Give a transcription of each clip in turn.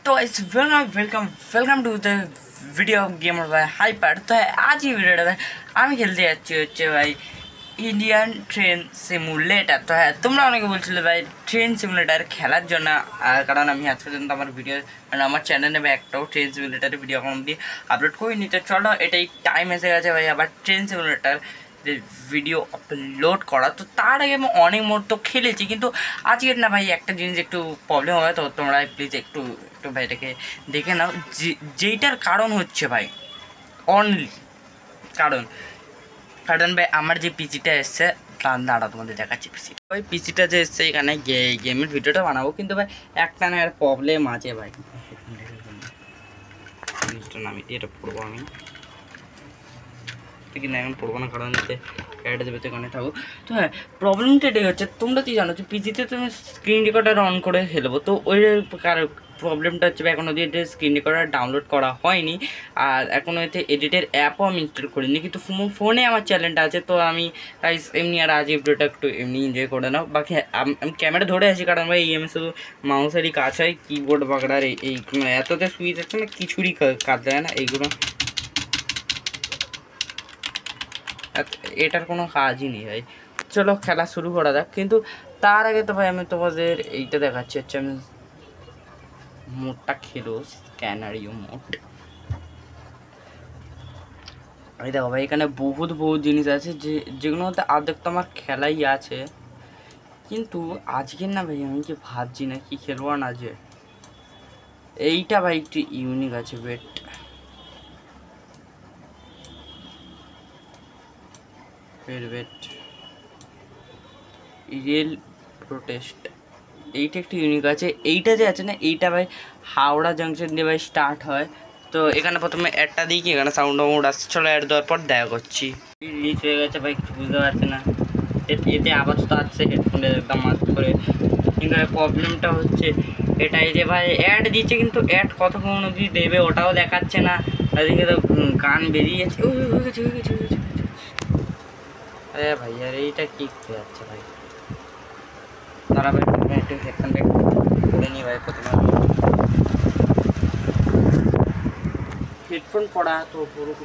तो इस welcome welcome to the video gamer भाई हाइपर। तो आज ही वीडियो भाई আমি খেলতে যাচ্ছি হচ্ছে ভাই ইন্ডিয়ান ট্রেন সিমুলেটার। তো হ্যাঁ, তোমরা অনেকে বলছিলে ভাই ট্রেন সিমুলেটার খেলার জন্য, কারণ আমি আজ পর্যন্ত আমার ভিডিও মানে আমার চ্যানেলে একটাও ট্রেন সিমুলেটারের ভিডিও এখন অবধি আপলোড করিনি। তো চলো, এটাই টাইম এসে গেছে ভাই আবার ট্রেন সিমুলেটার ভিডিও আপলোড করা। তো তার আগে আমি অনেক মোড তো খেলেছি, কিন্তু আজকের না ভাই একটা জিনিস একটু প্রবলেম হবে। তো তোমরা প্লিজ একটু ভাই এটাকে দেখে নাও। যেইটার কারণ হচ্ছে ভাই অনলি কারণ ভাই আমার যে পিসিটা এসছে, দাঁড়া তোমাদের দেখাচ্ছি পিসিটা। ওই পিসিটা যে এসছে এখানে গেমের ভিডিওটা বানাবো, কিন্তু ভাই একটা না একটা প্রবলেম আছে ভাই। জিনিসটা নামি এটা পড়বো আমি, কিন্তু এখন পড়বো না কারণ অ্যাড দেবে তো এখানে থাকবো। তো হ্যাঁ, প্রবলেমটা এটাই হচ্ছে, তোমরা কি জানো যে পিসিতে তুমি স্ক্রিন রেকর্ডার অন করে খেলবো। তো ওই প্রবলেমটা হচ্ছে এখনও দিয়ে এতে স্ক্রিন রেকর্ডার ডাউনলোড করা হয়নি, আর এখনও এতে এডিটের অ্যাপও আমি ইনস্টল করিনি, কিন্তু ফোনে আমার চ্যানেলটা আছে। তো আমি এমনি আর আজ এই ভিডিওটা একটু এমনি এনজয় করে নাও। বাকি আমি ক্যামেরা ধরে আছি কারণ ভাই এই শুধু মাউসেরই কাজ হয়, কিবোর্ড বাগড়ার এইগুলো এততে সুইচ আছে না, কিছুরই কাজ দেয় না এইগুলো, এটার কোনো কাজই নেই ভাই। চলো খেলা শুরু করা যাক, কিন্তু তার আগে তো ভাই আমি তোমাদের এইটা দেখাচ্ছি হচ্ছে আমি মোডটা খেলো স্ক্যানারিও মোড। এই দেখো ভাই এখানে বহুত জিনিস আছে যেগুলো মধ্যে আর্ধেক তো আমার খেলাই আছে, কিন্তু আজকের না ভাই আমি কি ভাবছি না কি খেলবো না, যে এইটা ভাই একটু ইউনিক আছে। ওয়েট রেল প্রোটেস্ট, এইটা একটু ইউনিক আছে। এইটা যে আছে না, এইটা ভাই হাওড়া জাংশন দিয়ে ভাই স্টার্ট হয়। তো এখানে প্রথমে অ্যাডটা দিই, কি এখানে সাউন্ড আসছে, চলো অ্যাড দেওয়ার পর দেখা করছি। রিচ হয়ে গেছে ভাই, কিছু বুঝতে পারছে না, এতে আওয়াজ তো আসছে হেডফোনে একদম মাস্ক করে, কিন্তু প্রবলেমটা হচ্ছে এটাই যে ভাই অ্যাড দিচ্ছে, কিন্তু অ্যাড কতক্ষণ অবধি দেবে ওটাও দেখাচ্ছে না। এদিকে তো গান বেরিয়ে যাচ্ছে। আরে ভাই আর এইটা কি যাচ্ছে ভাই, তারা ভাই একটু হেডফোনটা করে নিই ভাই। প্রথমে হেডফোন পড়া তো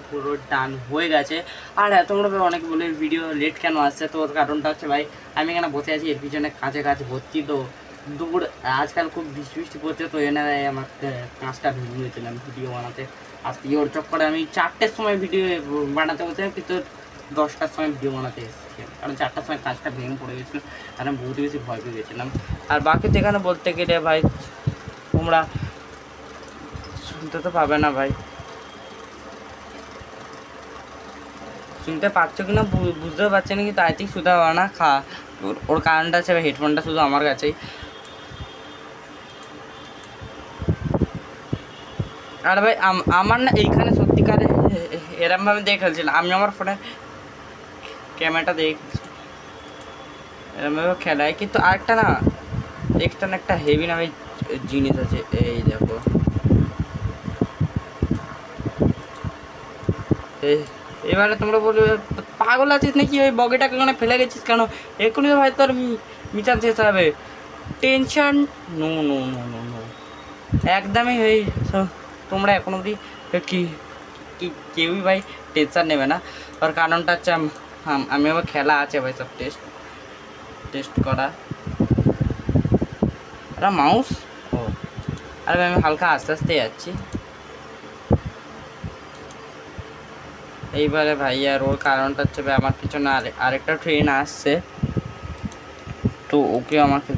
পুরো ডান হয়ে গেছে। আর হ্যাঁ, তোমরা ভাই অনেকে বলে ভিডিও লেট কেন আসছে, তো ওর কারণটা হচ্ছে ভাই আমি এখানে বসে আছি, এর পিছনে কাছে ভর্তি। তো দুপুর আজকাল খুব বৃষ্টি পড়ছে, তো এনে ভাই আমার কাজটা ভেঙে গেছিলাম ভিডিও বানাতে। আজকে ওর চক্করে আমি 4টের সময় ভিডিও বানাতে বলছিলাম, কিন্তু 10টার সময় ভিডিও বানাতে এসেছি, কারণ 4টার সময় কাজটা ভেঙে পড়ে গেছিলো, আর আমি বহুত বেশি ভয় পেয়ে গেছিলাম। আর বাকি তো এখানে বলতে গেলে ভাই তোমরা শুনতে তো পাবে না ভাই, শুনতে পাচ্ছ কিনা বুঝতেও পারছি না, কিন্তু আই থিঙ্ক শুধু হবে না। ওর কারণটা আছে হেডফোনটা শুধু আমার কাছেই। আর ভাই আমার না এইখানে সত্যিকারে এরমভাবে দেখে খেলছিলাম, আমি আমার ফোনের ক্যামেরাটা দেখে খেলছি এরমভাবে খেলায়। কিন্তু আরেকটা না এক্সটার্ন একটা হেভি না ভাই জিনিস আছে, এই দেখো এবারে তোমরা বলবে পাগল আছিস নাকি, ওই বগিটাকে ওখানে ফেলে গেছিস কেন, এক্ষুনি তো ভাই তোর মিটার শেষ হবে। Tension no no no no no একদমই ওই তোমরা এখন অবধি কি কেউই ভাই টেনশন নেবে না। ওর কারণটা হচ্ছে আমি আবার খেলা আছে ভাই, সব টেস্ট করা। আর মাউস ও আরে ভাই আমি হালকা আস্তে আস্তে যাচ্ছি এইবারে ভাই। আর ওর কারণটা হচ্ছে ভাই আমার পিছনে আরেকটা ট্রেন আসছে, তো ওকে আমাকে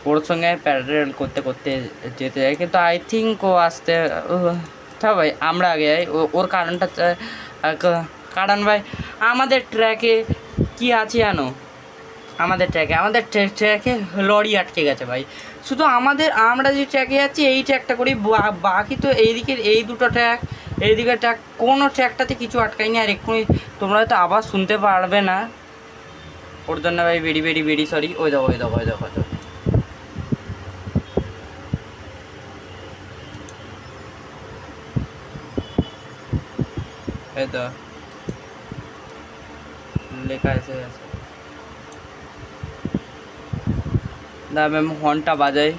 ওর সঙ্গে প্যারাল করতে যেতে যাই, কিন্তু আই থিঙ্ক ও আসতে থাক ভাই আমরা আগে যাই। ওর কারণটা কারণ ভাই আমাদের ট্র্যাকে কি আছে জানো, আমাদের ট্র্যাকে লরি আটকে গেছে ভাই। শুধু আমরা যে ট্র্যাকে যাচ্ছি এই ট্র্যাকটা করি, বাকি তো এইদিকের এই দুটো ট্র্যাক, এইদিকে ট্র্যাক কোনো ট্র্যাকটাতে কিছু আটকায়নি। আর এক্ষুনি তোমরা হয়তো আবার শুনতে পারবে না, ওর জন্য ভাই ভেরি সরি। ওই দেখো এই তো লেখা এসে গেছে। দাঁড়া আমি হর্নটা বাজাই,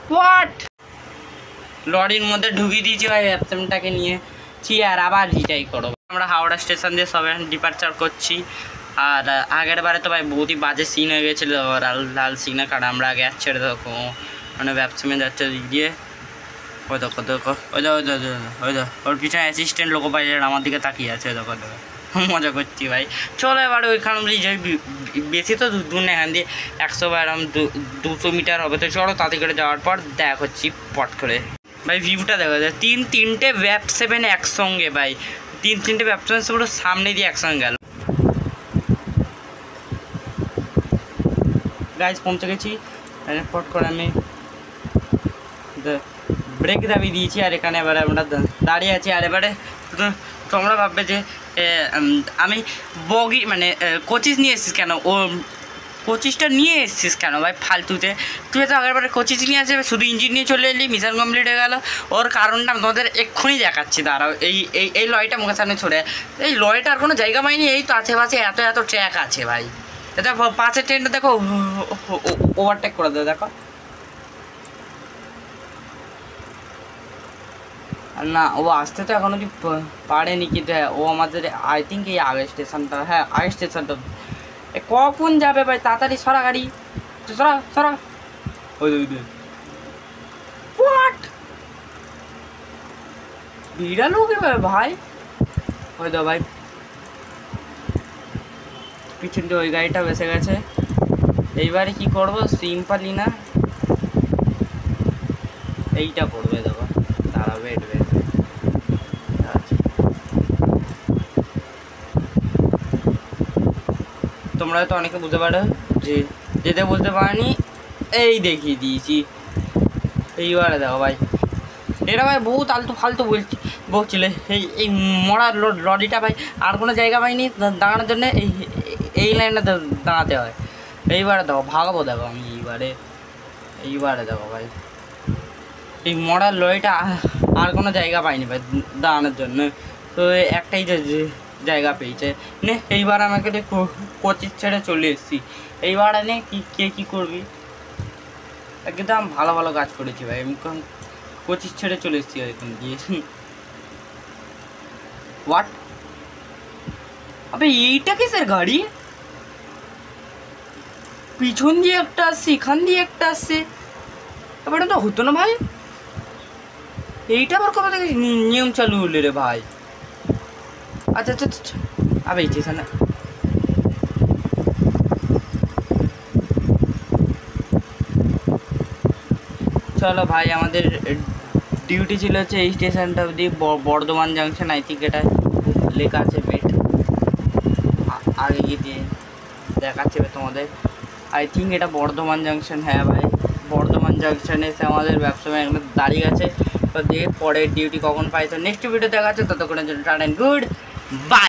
হোয়াট লরির মধ্যে ঢুকিয়ে দিয়েছি ভাই ব্যাপসেমটাকে নিয়েছি আর আবার রিটাই করো। আমরা হাওড়া স্টেশন দিয়ে সবাই ডিপার্চার করছি। আর আগের বারে তো ভাই বহুতই বাজে সিন হয়ে গেছিলো লাল সিগনাল কারণ আমরা আগে ছেড়ে দেখো মানে ব্যাপসেমে যাচ্ছে দিক দিয়ে। ওই দেখো দেখো ওই দেখো ওই দেখো ওর পিছনে অ্যাসিস্ট্যান্ট লোকো পাইলট আমার দিকে তাকিয়ে আছে দেখো দেখো মজা করছি ভাই। চলো এবার ওইখান যাই বেশি তো দূর না এখান দিয়ে 100 বা এরকম 200 মিটার হবে। তো চলো তাতে করে যাওয়ার পর দেখ হচ্ছি পট করে ভাই ভিউটা দেখা যায় তিনটে ব্যাপসেভেন একসঙ্গে ভাই তিনটে ব্যাপসেভেন পুরো সামনে দিয়ে একসঙ্গে গেল। গাইজ পৌঁছে গেছি পট করে আমি ব্রেক দাবি দিয়েছি আর এখানে এবারে আমরা দাঁড়িয়ে আছি। আর এবারে তোমরা ভাববে যে আমি বগি মানে কোচিস নিয়ে এসছিস কেন, ও কোচিসটা নিয়ে এসছিস কেন ভাই ফালতুতে? তুই তো আগেরবারে কোচিস নিয়ে আসবে শুধু ইঞ্জিন নিয়ে চলে এলি মিশন কমপ্লিট হয়ে গেল। ওর কারণটা আমি তোমাদের এক্ষুনি দেখাচ্ছি দাঁড়াও। এই লরিটা মুখের সামনে ছড়ে এই লরিটার কোনো জায়গা পাইনি। এই তো আশেপাশে এত ট্র্যাক আছে ভাই। এটা পাশের ট্রেনটা দেখো ওভারটেক করে দেবে দেখো। না ও আসতে তো এখনো পারেনি কিন্তু হ্যাঁ ও আমাদের আই থিঙ্ক এই আগের স্টেশনটা হ্যাঁ আগের স্টেশনটা কখন যাবে ভাই তাড়াতাড়ি সরা গাড়ি সরা ওই হোয়াট বিড়াল লোক ভাই ওই দাও ভাই পিছন দিয়ে ওই গাড়িটা বেসে গেছে। এইবারে কি করবো সিম্পলি না এইটা করবে দেখো দাঁড়া ওয়েট তোমরা হয়তো অনেকে বুঝতে পারো যে যেতে বুঝতে পারিনি এই দেখিয়ে দিয়েছি। এইবারে দেখো ভাই এটা ভাই বহুত আলতু ফালতু বলছিলে এই মরা লরিটা ভাই আর কোনো জায়গা পাইনি দাঁড়ানোর জন্য এই লাইনে দাঁড়াতে হয়। এইবারে দেখো ভাগাবো দেখো আমি এইবারে দেখো ভাই এই মরা লরিটা আর কোনো জায়গা পাইনি ভাই দাঁড়ানোর জন্য। তো একটাই জায়গা পেয়েছে নে এইবার আমাকে কোচিস ছেড়ে চলে এসেছি। এইবার নে কে কী করবি একদম ভালো কাজ করেছি ভাই। আমি কোচিস ছেড়ে চলে এসেছি এখান দিয়ে। হোয়াট আবে এইটা কিসের গাড়ি? পিছন দিয়ে একটা আসছে এখান দিয়ে একটা আসছে এবার তো হতো না ভাই। এইটা আবার কবে থেকে নিয়ম চালু হলে রে ভাই? আচ্ছা আবে স্টেশনে চলো ভাই আমাদের ডিউটি ছিল হচ্ছে এই স্টেশনটা অবধি বর্ধমান জাংশন আই থিঙ্ক এটা লেখা আছে বেট আগে গিয়ে দিয়ে দেখাচ্ছে তোমাদের আই থিঙ্ক এটা বর্ধমান জাংশন। হ্যাঁ ভাই বর্ধমান জাংশনে এসে আমাদের ব্যবসা একটা দাঁড়িয়ে গেছে। তো দিয়ে পরের ডিউটি কখন পাই তো নেক্সট ভিডিও দেখাচ্ছে ততক্ষণের জন্য টাটা এন্ড গুড বাই।